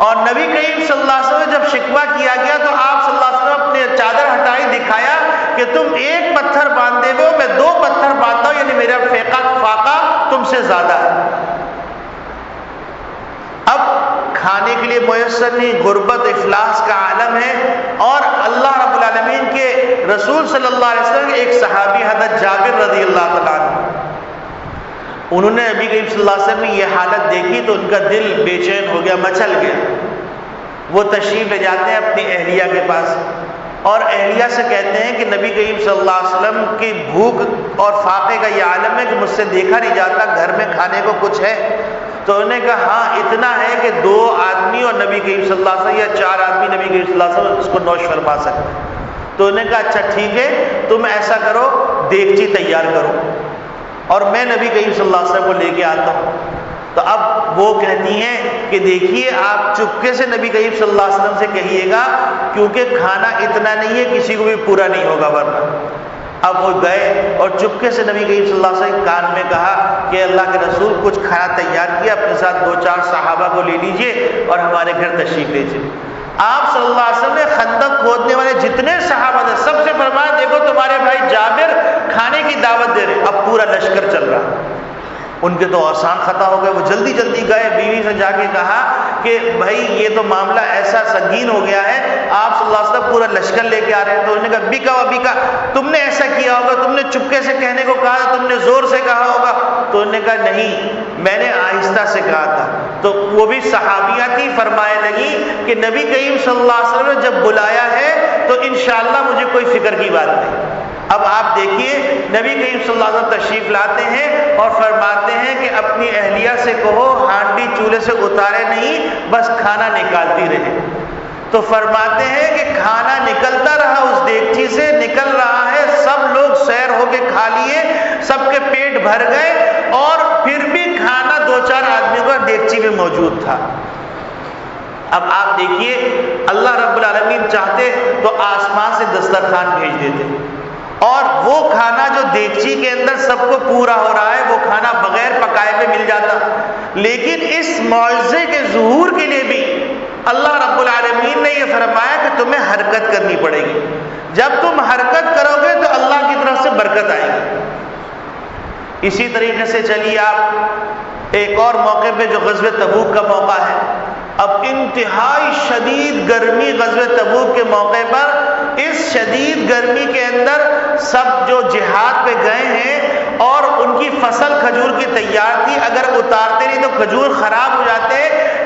اور نبی کریم صلی اللہ علیہ وسلم جب شکوہ کیا گیا تو آپ صلی اللہ علیہ وسلم اپنے چادر ہٹائی، دکھایا کہ تم ایک پتھر باندھے ہو، میں 2 پتھر باندھتا ہوں، یعنی میرا فاقہ تم سے زیادہ ہے۔ اب کھانے کے لیے میسر نہیں، غربت افلاس کا عالم ہے، اور اللہ رب العالمین کے رسول صلی اللہ علیہ وسلم کے ایک صحابی حضرت جابر رضی اللہ تعالیٰ عنہ، انہوں نے نبی کریم صلی اللہ علیہ وسلم نے یہ حالت دیکھی تو ان کا دل بے چین ہو گیا، مچل گیا۔ وہ تشریف لے جاتے ہیں اپنی اہلیہ کے پاس اور اہلیہ سے کہتے ہیں کہ نبی کریم صلی اللہ علیہ وسلم کی بھوک اور فاقے کا یہ عالم ہے کہ مجھ سے دیکھا نہیں جاتا، گھر میں کھانے کو کچھ ہے؟ تو انہوں نے کہا ہاں اتنا ہے کہ 2 آدمی اور نبی کریم صلی اللہ علیہ وسلم یا 4 آدمی نبی کریم صلی اللہ علیہ وسلم اس کو نوش فرما سکتے ہیں۔ تو انہوں نے کہا اچھا ٹھیک ہے، تم ایسا کرو، دیگچی تیار کرو اور میں نبی کریم صلی اللہ علیہ وسلم کو لے کے آتا ہوں۔ تو اب وہ کہتی ہیں کہ دیکھیے آپ چپکے سے نبی کریم صلی اللہ علیہ وسلم سے کہیے گا کیونکہ کھانا اتنا نہیں ہے کسی کو بھی پورا نہیں ہوگا ورنہ۔ اب وہ گئے اور چپکے سے نبی کریم صلی اللہ علیہ وسلم کان میں کہا کہ اللہ کے رسول کچھ کھانا تیار کیا، اپنے ساتھ 2-4 صحابہ کو لے لیجئے اور ہمارے گھر تشریف لیجئے۔ آپ صلی اللہ علیہ وسلم نے خندق کھودنے والے جتنے صحابہ تھے سب سے فرمایا دیکھو تمہارے بھائی جابر کھانے کی دعوت دے رہے، اب پورا لشکر چل رہا۔ ان کے تو آسان خطا ہو گئے، وہ جلدی جلدی گئے، بیوی سے جا کے کہا کہ بھائی یہ تو معاملہ ایسا سنگین ہو گیا ہے، آپ صلی اللہ علیہ وسلم پورا لشکر لے کے آ رہے ہیں۔ تو انہوں نے کہا بیکا تم نے ایسا کیا ہوگا، تم نے چپکے سے کہنے کو کہا، تم نے زور سے کہا ہوگا۔ تو انہوں نے کہا نہیں، میں نے آہستہ سے کہا تھا۔ تو وہ بھی صحابیہ تھی، فرمائے لگی کہ نبی کریم صلی اللہ علیہ وسلم نے جب بلایا ہے تو انشاءاللہ مجھے کوئی فکر کی بات نہیں۔ اب آپ دیکھیے نبی کریم صلی اللہ علیہ وسلم تشریف لاتے ہیں اور فرماتے ہیں کہ اپنی اہلیہ سے کہو ہانڈی چولہے سے اتارے نہیں، بس کھانا نکالتی رہے۔ تو فرماتے ہیں کہ کھانا نکلتا رہا، اس دیگچی سے نکل رہا ہے، سب لوگ سیر ہو کے کھا لیے، سب کے پیٹ بھر گئے، اور پھر بھی کھانا 2-4 آدمیوں کا دیگچی میں موجود تھا۔ اب آپ دیکھیے اللہ رب العالمین چاہتے تو آسمان سے دسترخوان بھیج دیتے، اور وہ کھانا جو دیگچی کے اندر سب کو پورا ہو رہا ہے وہ کھانا بغیر پکائے پہ مل جاتا۔ لیکن اس معجزے کے ظہور کے لیے بھی اللہ رب العالمین نے یہ فرمایا کہ تمہیں حرکت کرنی پڑے گی، جب تم حرکت کرو گے تو اللہ کی طرف سے برکت آئے گی۔ اسی طریقے سے چلیے آپ ایک اور موقع پہ جو غزوہ تبوک کا موقع ہے، اب انتہائی شدید گرمی غزوہ تبوک کے موقع پر، اس شدید گرمی کے اندر سب جو جہاد پہ گئے ہیں اور ان کی فصل کھجور کی تیار تھی، اگر اتارتے نہیں تو کھجور خراب ہو جاتے،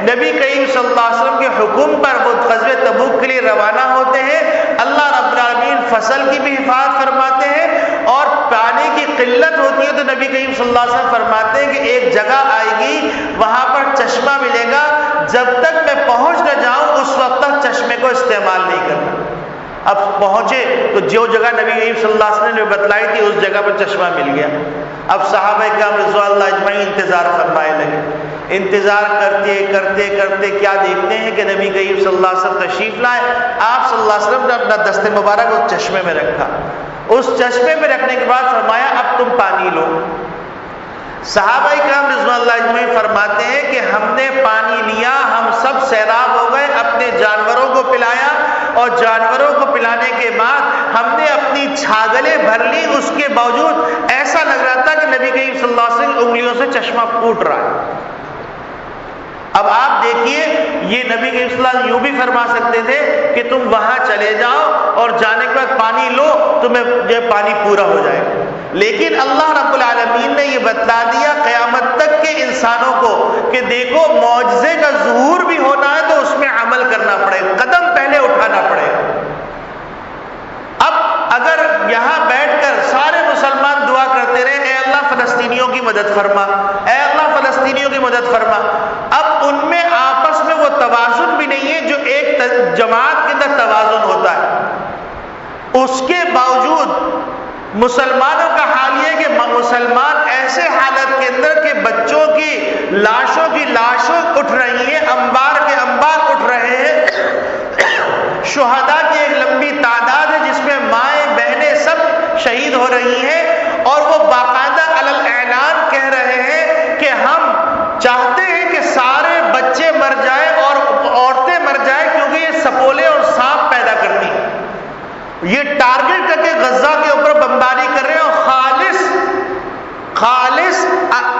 نبی کریم صلی اللہ علیہ وسلم کے حکم پر وہ غزوہ تبوک کے لیے روانہ ہوتے ہیں۔ اللہ رب العالمین فصل کی بھی حفاظت فرماتے ہیں، اور پانی کی قلت ہوتی ہے تو نبی کریم صلی اللہ علیہ وسلم فرماتے ہیں کہ ایک جگہ آئے گی وہاں پر چشمہ ملے گا، جب تک میں پہنچ نہ جاؤں اس وقت تک چشمے کو استعمال نہیں کرنا۔ اب پہنچے تو جو جگہ نبی کریم صلی اللہ علیہ وسلم نے بتلائی تھی اس جگہ پر چشمہ مل گیا۔ اب صحابہ کرام رضوان اللہ اجمعین انتظار فرمائے لگے، انتظار کرتے کرتے کرتے کیا دیکھتے ہیں کہ نبی کریم صلی اللہ علیہ وسلم تشریف لائے۔ آپ صلی اللہ علیہ وسلم نے اپنا دست مبارک اس چشمے میں رکھا، اس چشمے میں رکھنے کے بعد فرمایا اب تم پانی لو۔ صحابہ کرام رضوان اللہ اجمعین فرماتے ہیں کہ ہم نے پانی لیا، ہم سب سیراب ہو گئے، اپنے جانوروں کو پلایا، اور جانوروں کو پلانے کے بعد ہم نے اپنی چھاگلیں بھر لی، اس کے باوجود ایسا لگ رہا تھا کہ نبی کریم صلی اللہ علیہ وسلم انگلیوں سے چشمہ پھوٹ رہا ہے۔ اب آپ دیکھیے یہ نبی کریم صلی اللہ علیہ وسلم یوں بھی فرما سکتے تھے کہ تم وہاں چلے جاؤ اور جانے کے بعد پانی لو، تمہیں یہ پانی پورا ہو جائے گا، لیکن اللہ رب العالمین نے یہ بتلا دیا قیامت تک کے انسانوں کو کہ دیکھو معجزے کا ظہور بھی ہونا ہے تو اس میں عمل کرنا پڑے گا، قدم پہلے اٹھانا پڑے گا۔ اب اگر یہاں بیٹھ کر سارے مسلمان دعا کرتے رہے اے اللہ فلسطینیوں کی مدد فرما، اے اللہ فلسطینیوں کی مدد فرما، اب ان میں آپس میں وہ توازن بھی نہیں ہے جو ایک جماعت کے اندر توازن ہوتا ہے۔ اس کے باوجود مسلمانوں کا حال یہ کہ مسلمان ایسے حالت کے اندر کہ بچوں کی لاشوں اٹھ رہی ہیں، انبار کے انبار اٹھ رہے ہیں، شہداء کی ایک لمبی تعداد ہے جس میں مائیں بہنیں سب شہید ہو رہی ہیں، اور وہ باقاعدہ علی اعلان کہہ رہے ہیں کہ ہم چاہتے ہیں کہ سارے بچے مر جائیں اور عورتیں مر جائیں کیونکہ یہ سپولے اور سانپ پیدا کرتی ہیں۔ یہ ٹارگٹ کر کے غزہ کے اوپر بمباری کر رہے ہیں، اور خالص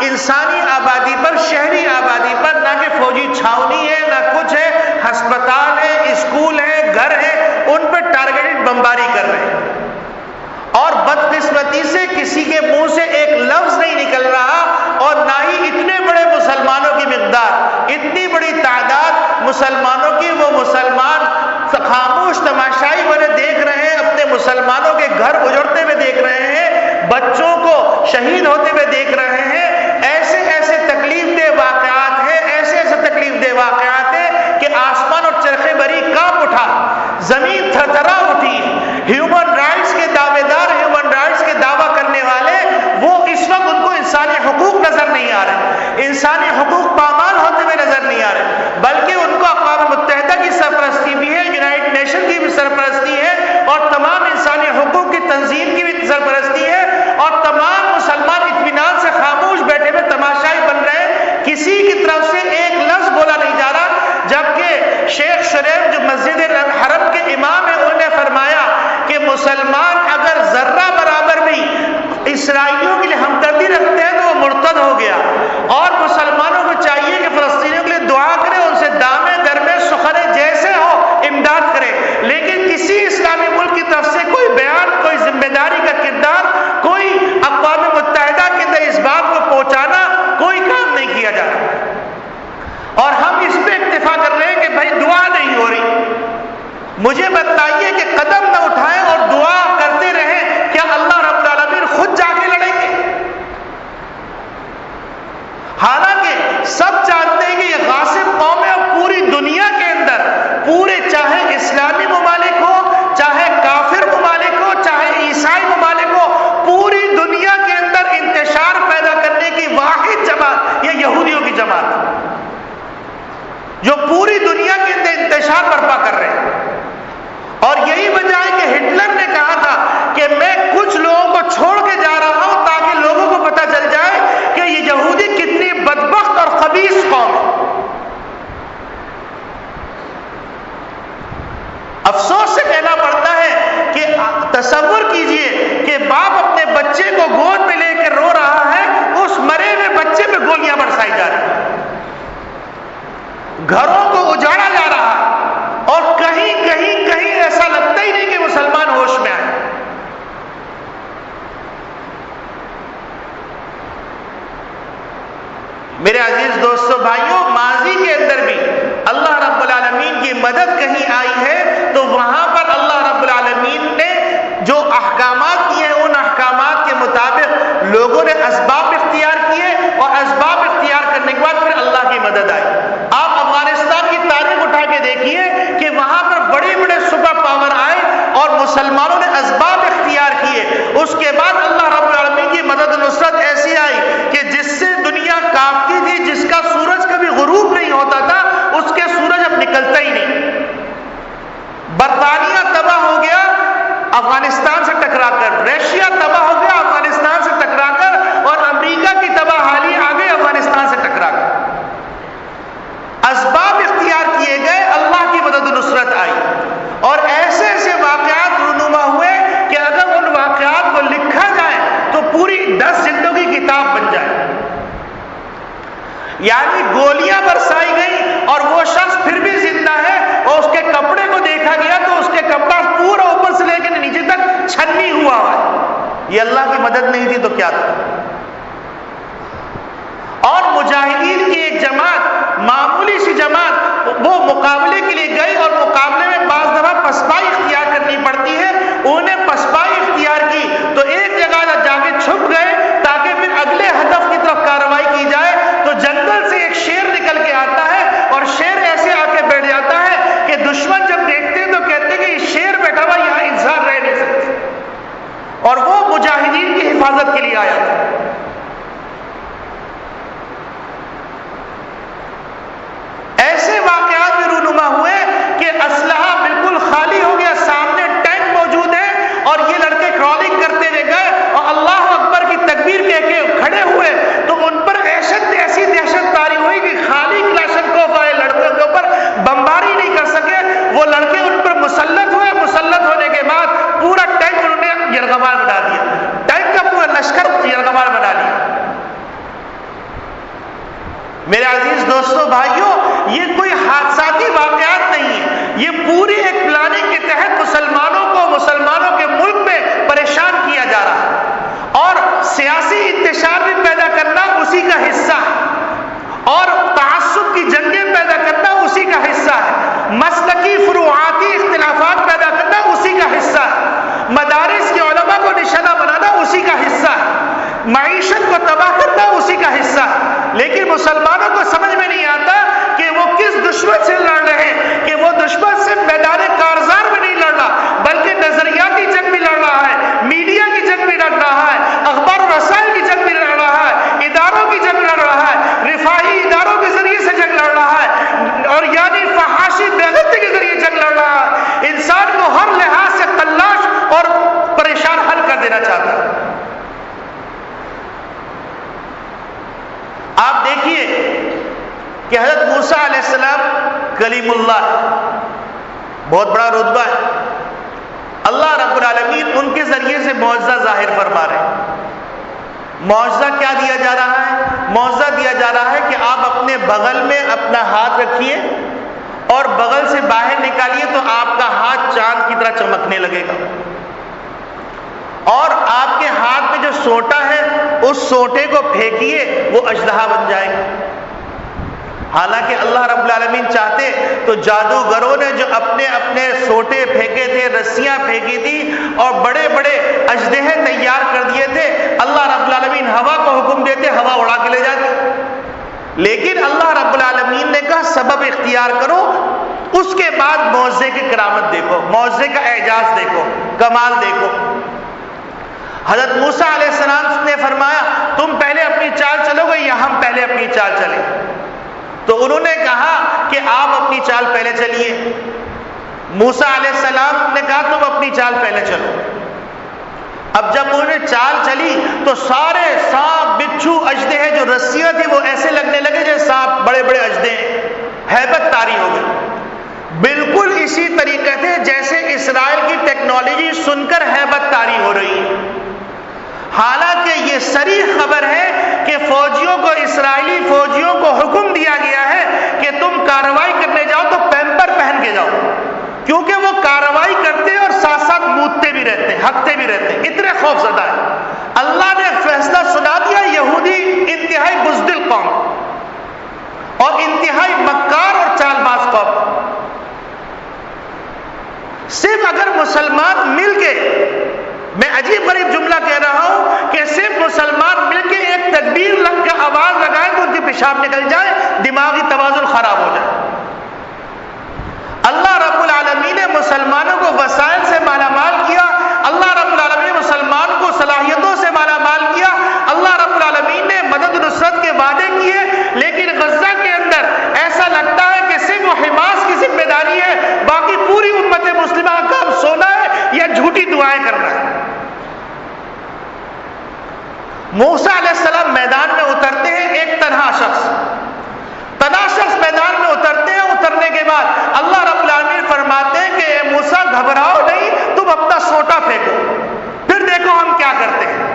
انسانی آبادی پر، شہری آبادی پر، نہ کہ فوجی چھاونی ہے نہ کچھ ہے، ہسپتال ہے، اسکول ہے، گھر ہے، ان پر ٹارگیٹڈ بمباری کر رہے ہیں، اور بدقسمتی سے کسی کے منہ سے ایک لفظ نہیں نکل رہا، اور نہ ہی اتنے بڑے مسلمانوں کی مقدار، اتنی بڑی تعداد مسلمانوں کی، وہ مسلمان خاموش تماشائی بنے دیکھ رہے ہیں، اپنے مسلمانوں کے گھر اجڑتے ہوئے دیکھ رہے ہیں، بچوں کو شہید ہوتے ہوئے دیکھ رہے ہیں۔ ایسے ایسے تکلیف دہ واقعات ہیں، ایسے ایسے تکلیف دہ واقعات ہیں کہ آسمان اور چرخ بری کانپ اٹھا، زمین تھرتھرا اٹھی۔ ہیومن رائٹس کے دعوے دار، ہیومن رائٹس کے دعویٰ کرنے والے، وہ اس وقت ان کو انسانی حقوق نظر نہیں آ رہے، انسانی حقوق پامال ہوتے ہوئے نظر نہیں آ رہے، بلکہ ان کو اقوام متحدہ کی سرپرستی بھی ہے، یونائٹڈ نیشن کی بھی سرپرستی ہے، اور تمام انسانی حقوق کی تنظیم کی بھی سرپرستی ہے، اور تمام مسلمان اطمینان سے خاموش بیٹھے ہوئے تماشائی بن رہے ہیں، کسی کی طرف سے ایک لفظ بولا نہیں جا رہا۔ جبکہ شیخ شریف جو مسجد حرم کے امام ہیں انہوں نے فرمایا کہ مسلمان اگر ذرہ برابر بھی اسرائیلیوں کے لیے ہمدردی رکھتے ہیں تو وہ مرتد ہو گیا، اور مسلمانوں کو چاہیے کہ فلسطینیوں کے لیے دعا کرے، ان سے دامے درمے سخرے جیسے ہو امداد کرے، لیکن کسی اسلامی ملک کی طرف سے کوئی بیان، کوئی ذمہ داری کا کردار، کوئی اقوام متحدہ کے اندر اس بات کو پہنچانا کوئی کام نہیں کیا جا رہا، اور ہم اس پہ اکتفا کر رہے ہیں کہ بھائی دعا نہیں ہو رہی۔ مجھے بتائیے کہ قدم نہ اٹھائیں اور دعا کرتے رہیں، کیا اللہ رب گھروں کو اجاڑا جا رہا ہے، اور کہیں کہیں کہیں ایسا لگتا ہی نہیں کہ مسلمان ہوش میں آئے۔ میرے عزیز دوستو بھائیوں، ماضی کے اندر بھی اللہ رب العالمین کی مدد کہیں آئی ہے تو وہاں پر اللہ رب العالمین نے جو احکامات کیے ہیں ان احکامات کے مطابق لوگوں نے اسباب اختیار کیے، اور اسباب اختیار کرنے کے بعد پھر اللہ کی مدد آئی۔ آپ افغانستان کی تاریخ اٹھا کے دیکھیے کہ وہاں پر بڑے بڑے سپر پاور آئے اور مسلمانوں نے اسباب اختیار کیے، اس کے بعد اللہ رب العالمین کی مدد و نصرت ایسی آئی کہ جس سے دنیا کانپتی تھی، جس کا سورج کبھی غروب نہیں ہوتا تھا، اس کے سورج اب نکلتا ہی نہیں۔ برطانیہ تباہ ہو گیا افغانستان سے ٹکرا کر، رشیا تباہ ہو گیا افغانستان سے ٹکرا کر، اور امریکہ کی تباہ حالی آ گئی افغانستان سے ٹکرا کر۔ اسباب اختیار کیے گئے، اللہ کی مدد و نصرت آئی، اور ایسے ایسے واقعات رونما ہوئے کہ اگر ان واقعات کو لکھا جائے تو پوری 10 جلدوں کی کتاب بن جائے۔ یعنی گولیاں برسائی گئی اور وہ شخص پھر بھی زندہ ہے، اور اس کے کپڑے کو دیکھا گیا تو اس کے کپڑا پورا اوپر سے لے کے نیچے تک چھنی ہوا ہے۔ یہ اللہ کی مدد نہیں تھی تو کیا تھا؟ اور مجاہدین کی ایک جماعت، معمولی سی جماعت، وہ مقابلے کے لیے گئی، اور مقابلے میں بعض دفعہ پسپائی اختیار کرنی پڑتی ہے، انہوں نے پسپائی اختیار کی تو ایک جگہ جا کے چھپ گئے تاکہ پھر اگلے ہدف کی طرف کارروائی کی جائے۔ تو جنگل سے ایک شیر نکل کے آتا ہے، اور شیر ایسے آ کے بیٹھ جاتا ہے کہ دشمن جب دیکھتے ہیں تو کہتے ہیں کہ یہ شیر بیٹھا ہوا یہاں انسان رہ نہیں سکتے، اور وہ مجاہدین کی حفاظت کے لیے آیا تھا۔ ایسے واقعات میں رونما ہوئے کہ اسلحہ بالکل خالی ہو گیا، سامنے ٹینک موجود ہے، اور یہ لڑکے کرالنگ کرتے ہوئے گئے اور اللہ اکبر کی تکبیر کہہ کے کھڑے ہوئے تو ان پر ایسی دہشت طاری ہوئی کہ خالی کلاشنکوف والے لڑکوں کے اوپر بمباری نہیں کر سکے۔ وہ لڑکے ان پر مسلط ہوئے، مسلط ہونے کے بعد پورا ٹینک انہوں نے یرغمال بنا دیا، ٹینک کا پورا لشکر یرغمال بنا دیا۔ میرے عزیز دوستو بھائیوں، یہ کوئی حادثاتی واقعات نہیں ہے، یہ پوری ایک پلاننگ کے تحت مسلمانوں کے ملک میں پریشان کیا جا رہا ہے، اور سیاسی انتشار بھی پیدا کرنا اسی کا حصہ ہے، اور تعصب کی جنگیں پیدا کرنا اسی کا حصہ ہے، مسلکی فروعاتی اختلافات پیدا کرنا اسی کا حصہ ہے، مدارس کے علماء کو نشانہ بنانا اسی کا حصہ ہے، معیشت کو تباہ کرنا اسی کا حصہ ہے۔ لیکن مسلمانوں کو سمجھ میں نہیں آتا کہ وہ کس دشمن سے لڑ رہے ہیں، کہ وہ دشمن سے میدان کارزار میں نہیں لڑ رہا بلکہ نظریاتی جنگ بھی لڑ رہا ہے، میڈیا کی جنگ بھی لڑ رہا ہے، اخبار و رسائل کی جنگ بھی لڑ رہا ہے، اداروں کی جنگ لڑ رہا ہے، رفاہی اداروں کے ذریعے سے جنگ لڑ رہا ہے، اور یعنی فحاشی بےغیرتی کے ذریعے جنگ لڑ رہا ہے، انسان کو ہر لحاظ سے تلاش اور پریشان حل کر دینا چاہتا ہے۔ آپ دیکھیے کہ حضرت موسیٰ علیہ السلام کلیم اللہ، بہت بڑا رتبہ ہے، اللہ رب العالمین ان کے ذریعے سے معجزہ ظاہر فرما رہے ہیں۔ معجزہ کیا دیا جا رہا ہے؟ معجزہ دیا جا رہا ہے کہ آپ اپنے بغل میں اپنا ہاتھ رکھیے اور بغل سے باہر نکالیے تو آپ کا ہاتھ چاند کی طرح چمکنے لگے گا، اور آپ کے ہاتھ میں جو سوٹا ہے اس سوٹے کو پھینکیے وہ اژدہا بن جائے گا۔ حالانکہ اللہ رب العالمین چاہتے تو جادوگروں نے جو اپنے سوٹے پھینکے تھے، رسیاں پھینکی تھی اور بڑے بڑے اژدہے تیار کر دیے تھے، اللہ رب العالمین ہوا کو حکم دیتے، ہوا اڑا کے لے جاتے۔ لیکن اللہ رب العالمین نے کہا سبب اختیار کرو، اس کے بعد معجزے کی کرامت دیکھو، معجزے کا اعجاز دیکھو، کمال دیکھو۔ حضرت موسیٰ علیہ السلام نے فرمایا تم پہلے اپنی چال چلو گے یا ہم پہلے اپنی چال چلیں؟ تو انہوں نے کہا کہ آپ اپنی چال پہلے چلیے۔ موسیٰ علیہ السلام نے کہا تم اپنی چال پہلے چلو۔ اب جب انہوں نے چال چلی تو سارے سانپ، بچھو، اژدہے جو رسیاں تھیں وہ ایسے لگنے لگے جیسے سانپ، بڑے بڑے اژدہے، ہیبت طاری ہو گئی۔ بالکل اسی طریقے سے جیسے اسرائیل کی ٹیکنالوجی سن کر ہیبت طاری ہو رہی ہے، حالانکہ یہ صریح خبر ہے کہ فوجیوں کو، اسرائیلی فوجیوں کو حکم دیا گیا ہے کہ تم کارروائی کرنے جاؤ تو پیمپر پہن کے جاؤ، کیونکہ وہ کارروائی کرتے ہیں اور ساتھ ساتھ مودتے بھی رہتے ہیں، ہنکتے بھی رہتے ہیں، اتنے خوف زدہ ہے۔ اللہ نے فیصلہ سنا دیا، یہودی انتہائی بزدل قوم اور انتہائی مکار اور چال باز قوم، صرف اگر مسلمان مل کے، میں عجیب غریب جملہ کہہ رہا ہوں کہ صرف مسلمان مل کے ایک تکبیر لگ کے آواز لگائے تو ان کی پیشاب نکل جائے، دماغی توازن خراب ہو جائے۔ اللہ رب العالمین نے مسلمانوں کو وسائل سے مالا مال کیا، اللہ رب العالمین نے مسلمان کو صلاحیتوں سے مالا مال کیا، اللہ رب العالمین نے مدد نصرت کے وعدے کیے، لیکن غزہ کے اندر ایسا لگتا ہے کہ صرف وہ حماس کی ذمہ داری ہے، باقی پوری امت مسلمہ کا کام سونا ہے یا جھوٹی دعائیں کرنا ہے۔ موسیٰ علیہ السلام میدان میں اترتے ہیں، ایک تنہا شخص میدان میں اترتے ہیں، اترنے کے بعد اللہ رب العالمین فرماتے ہیں کہ اے موسیٰ گھبراؤ نہیں، تم اپنا سوٹا پھینکو، پھر دیکھو ہم کیا کرتے ہیں۔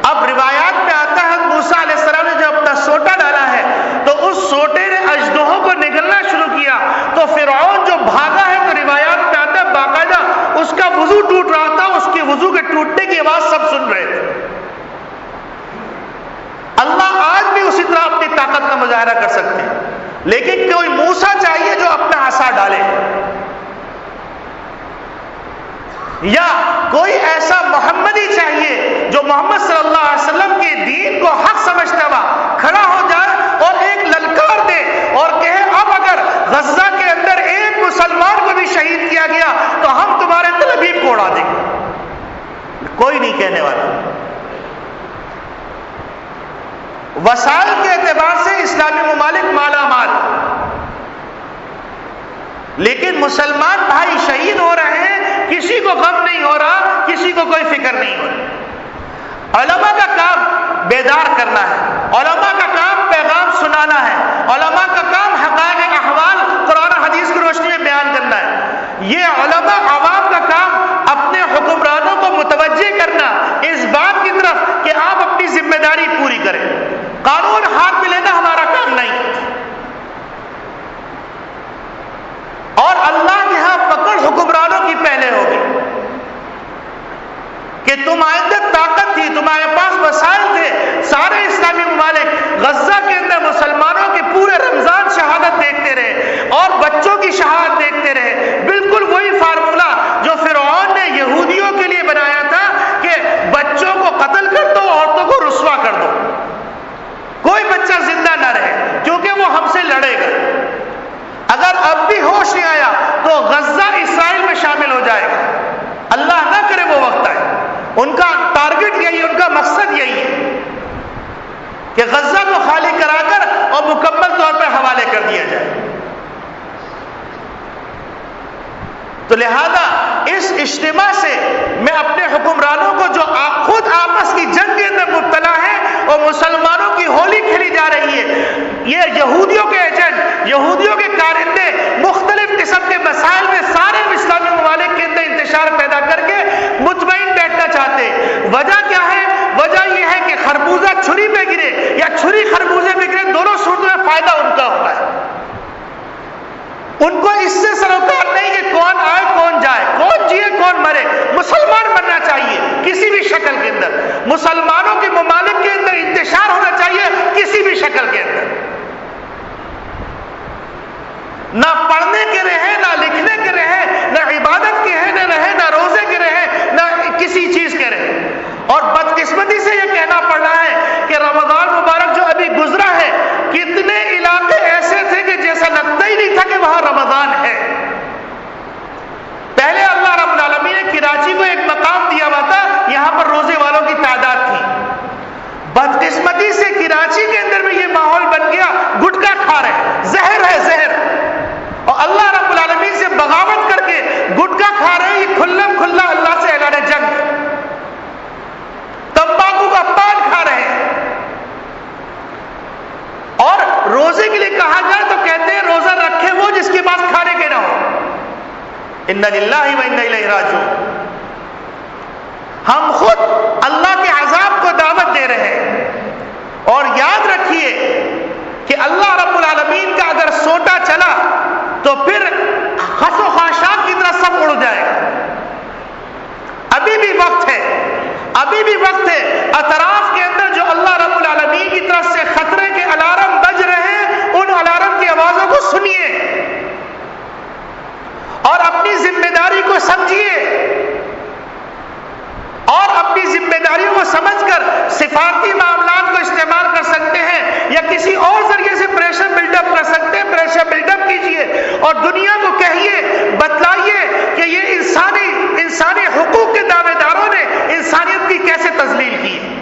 اب روایات میں آتا ہے موسیٰ علیہ السلام نے جو اپنا سوٹا ڈالا ہے تو اس سوٹے نے اژدہوں کو نگلنا شروع کیا، تو فرعون جو بھاگا ہے تو روایات میں آتا ہے باقاعدہ اس کا وضو ٹوٹ رہا تھا، اس کے وضو کے ٹوٹنے کی آواز سب سن رہے تھے۔ اللہ آج بھی اسی طرح اپنی طاقت کا مظاہرہ کر سکتے ہیں، لیکن کوئی موسیٰ چاہیے جو اپنا عصا ڈالے، یا کوئی ایسا محمدی چاہیے جو محمد صلی اللہ علیہ وسلم کے دین کو حق سمجھتا ہوا کھڑا ہو جائے اور ایک للکار دے اور کہے اب اگر غزہ کے اندر ایک مسلمان کو بھی شہید کیا گیا تو ہم تمہارے تل ابیب کو اڑا دیں گے۔ کوئی نہیں کہنے والا۔ وسائل کے اعتبار سے اسلامی ممالک مالا مال، لیکن مسلمان بھائی شہید ہو رہے ہیں، کسی کو غم نہیں ہو رہا، کسی کو کوئی فکر نہیں ہو رہی۔ علماء کا کام بیدار کرنا ہے، علماء کا کام پیغام سنانا ہے، علماء کا کام حقائق احوال قرآن حدیث کی روشنی میں بیان کرنا ہے۔ یہ علماء عوام کا کام اپنے حکمرانوں کو متوجہ کرنا اس بات کی طرف کہ آپ اپنی ذمہ داری پوری کریں۔ قانون ہاتھ میں لینا ہمارا کام نہیں، اور اللہ کے ہاں پکڑ حکمرانوں کی پہلے ہوگی کہ تم آئندہ طاقت تھی، تمہارے پاس وسائل تھے، سارے اسلامی ممالک غزہ کے اندر مسلمانوں کے پورے رمضان شہادت دیکھتے رہے اور بچوں کی شہادت دیکھتے رہے۔ بالکل وہی فارمولہ جو فرعون نے یہودیوں کے لیے بنایا تھا کہ بچوں کو قتل کر دو، عورتوں کو رسوا کر دو، کوئی بچہ زندہ نہ رہے کیونکہ وہ ہم سے لڑے گا۔ اگر اب بھی ہوش نہیں آیا تو غزہ اسرائیل میں شامل ہو جائے گا، اللہ نہ کرے وہ وقت آئے۔ ان کا ٹارگٹ یہی، ان کا مقصد یہی ہے کہ غزہ کو خالی کرا کر اور مکمل طور پر حوالے کر دیا جائے۔ تو لہذا اس اجتماع سے میں اپنے حکمرانوں کو جو خود آپس کی جنگ کے اندر مبتلا ہے اور مسلمانوں کی ہولی کھیلی جا رہی ہے، یہ یہودیوں کے ایجنٹ، یہودیوں کے کارندے مختلف قسم کے مسائل میں سارے اسلامی ممالک کے اندر انتشار پیدا کر کے مطمئن بیٹھنا چاہتے ہیں۔ وجہ کیا ہے؟ وجہ یہ ہے کہ خربوزہ چھری پہ گرے یا چھری خربوزے پہ گرے، دونوں صورتوں میں فائدہ ان کا ہوتا ہے۔ ان کو اس سے سروکار نہیں کہ کون آئے کون جائے، کون جیے کون مرے، مسلمان بننا چاہیے کسی بھی شکل کے اندر، مسلمانوں کے ممالک کے اندر انتشار ہونا چاہیے کسی بھی شکل کے اندر، نہ پڑھنے کے رہے، نہ لکھنے کے رہے، نہ عبادت کے ہیں، نہ روزے کے رہے، نہ کسی چیز کے رہے۔ اور بدقسمتی سے یہ کہنا پڑ رہا ہے کہ رمضان مبارک جو ابھی گزرا ہے، کتنے علاقے ایسے تھے کہ جیسا لگتا ہی نہیں تھا کہ وہاں رمضان ہے۔ پہلے اللہ رب العالمین نے کراچی کو ایک مقام دیا ہوا تھا، یہاں پر روزے والوں کی تعداد تھی۔ بدقسمتی سے کراچی کے اندر میں یہ ماحول بن گیا، گٹکا کھا رہے، زہر ہے زہر، اور اللہ رب العالمین سے بغاوت کر کے گٹکا کھا رہے، یہ کھلم کھلا اللہ سے اعلان جنگ، تمباکو کا پان کھا رہے ہیں۔ اور روزے کے لیے کہا جائے تو کہتے ہیں روزہ رکھے وہ جس کے پاس کھانے کے نہ ہو۔ انا للہ و انا الیہ راجعون۔ ہم خود اللہ کے عذاب کو دعوت دے رہے ہیں، اور یاد رکھیے کہ اللہ رب العالمین کا اگر سوٹا چلا اطراف کے اندر جو اللہ رب العالمین کی طرف سے خطرے کے الارم بج رہے ہیں، ان الارم کی آوازوں کو سنیے اور اپنی ذمہ داری کو سمجھیے، اور اپنی ذمہ داریوں کو سمجھ کر سفارتی معاملات کو استعمال کر سکتے ہیں یا کسی اور ذریعے سے پریشر بلڈ اپ کر سکتے ہیں، پریشر بلڈ اپ کیجیے اور دنیا کو کہیے، بتلائیے کہ یہ انسانی حقوق کے دعوے داروں نے انسانیت کی کیسے تذلیل کی ہے۔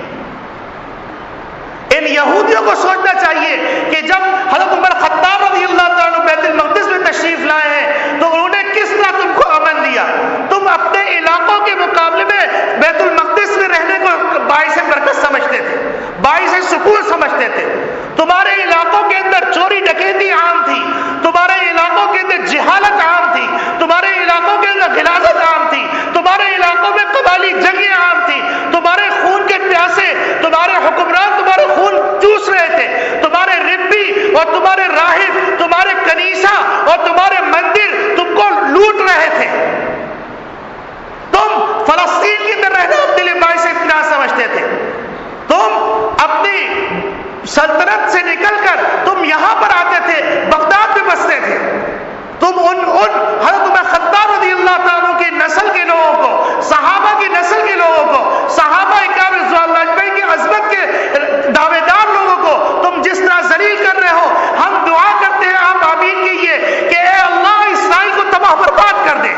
ان یہودیوں کو سوچنا چاہیے کہ جب حضرت عمر خطاب رضی اللہ تعالیٰ عنہ بیت المقدس میں تشریف لائے ہیں تو انہوں نے کس طرح تم کو امن دیا۔ تم اپنے علاقوں کے مقابلے میں بیت المقدس میں رہنے کو باعث برکت سمجھتے تھے، باعث سکون سمجھتے تھے۔ تمہارے علاقوں کے اندر چوری ڈکیتی عام تھی، تمہارے علاقوں کے اندر جہالت عام تھی، تمہارے علاقوں کے اندر غلاظت عام تھی، تمہارے علاقوں میں قبائلی جنگیں عام تھی، تمہارے خون کے پیاسے تمہارے حکمران تمہارے خون چوس رہے تھے، تمہارے ربی اور تمہارے راہب، تمہارے کنیسہ اور تمہارے مندر تم کو لوٹ رہے تھے۔ تم فلسطین کے اندر رہنا اپنے لیے باعث اطمینان سمجھتے تھے، تم اپنی سلطنت سے نکل کر تم یہاں پر آتے تھے، بغداد میں بستے تھے۔ تم ان حضرت عمر خطاب رضی اللہ تعالیٰ کی نسل کے لوگوں کو، صحابہ کی نسل کے لوگوں کو، صحابہ اکرام رضوان اللہ اجمعین کی عظمت کے دعوے دار لوگوں کو تم جس طرح ذلیل کر رہے ہو، ہم دعا کرتے ہیں، آپ آمین کیجیے کہ اے اللہ اسرائیل کو تباہ برباد کر دے،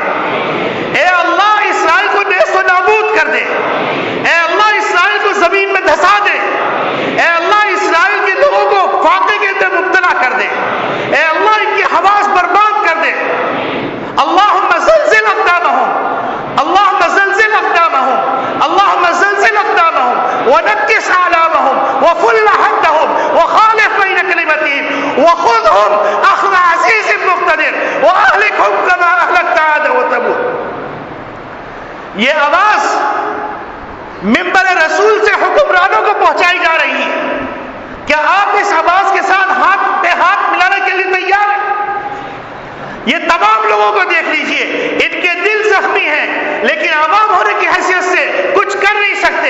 اے اللہ اسرائیل کو نیست و نابود کر دے، اے اللہ اسرائیل کو زمین میں دھسا دے، اے اللہ اسرائیل کے لوگوں کو فاقے کے اندر مبتلا کر دے، اے اللہ ان کی حواس برباد کر دے۔ اللہم زلزل اقدامہم، اللہم زلزل اقدامہم، اللہم زلزل اقدامہم ونکس اعلامہم وفل حدہم وخالف بین کلمتہم وخذہم اخذ عزیز مقتدر واہلکہم کما اہلکت عاد وثمود۔ یہ آواز منبر رسول سے حکمرانوں کو پہنچائی جا رہی ہے۔ کیا آپ اس آواز کے ساتھ ہاتھ پہ ہاتھ ملانے کے لیے تیار ہیں؟ یہ تمام لوگوں کو دیکھ لیجئے، ان کے دل زخمی ہیں لیکن عوام ہونے کی حیثیت سے کچھ کر نہیں سکتے۔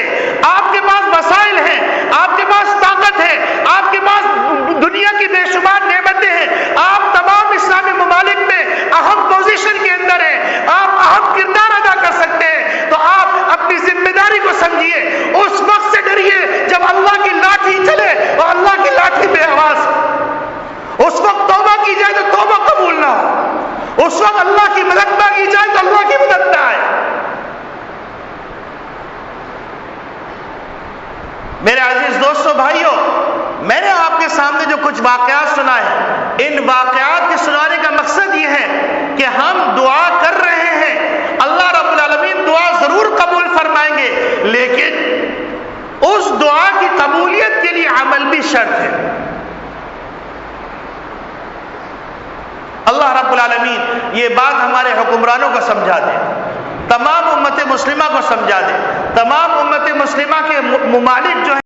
آپ کے پاس وسائل ہیں، آپ کے پاس طاقت ہے، آپ کے پاس دنیا کی بے شمار نعمتیں ہیں، آپ تمام اسلامی ممالک میں اہم پوزیشن کے اندر ہیں، آپ اہم کردار ادا کر سکتے ہیں، تو آپ اپنی ذمہ داری کو سمجھیے۔ اس وقت سے ڈریے جب اللہ کی لاٹھی چلے اور اللہ کی لاٹھی بے آواز، اس وقت توبہ کی جائے تو توبہ قبول نہ ہو، اس وقت اللہ کی مدد مانگی جائے تو اللہ کی مدد نہ آئے۔ میرے عزیز دوستو بھائیوں، میں نے آپ کے سامنے جو کچھ واقعات سنائے ہیں، ان واقعات کے سنانے کا مقصد یہ ہے کہ ہم دعا کر رہے ہیں، اللہ رب العالمین دعا ضرور قبول فرمائیں گے، لیکن اس دعا کی قبولیت کے لیے عمل بھی شرط ہے۔ اللہ رب العالمین یہ بات ہمارے حکمرانوں کو سمجھا دے، تمام امت مسلمہ کو سمجھا دے، تمام امت مسلمہ کے ممالک جو ہیں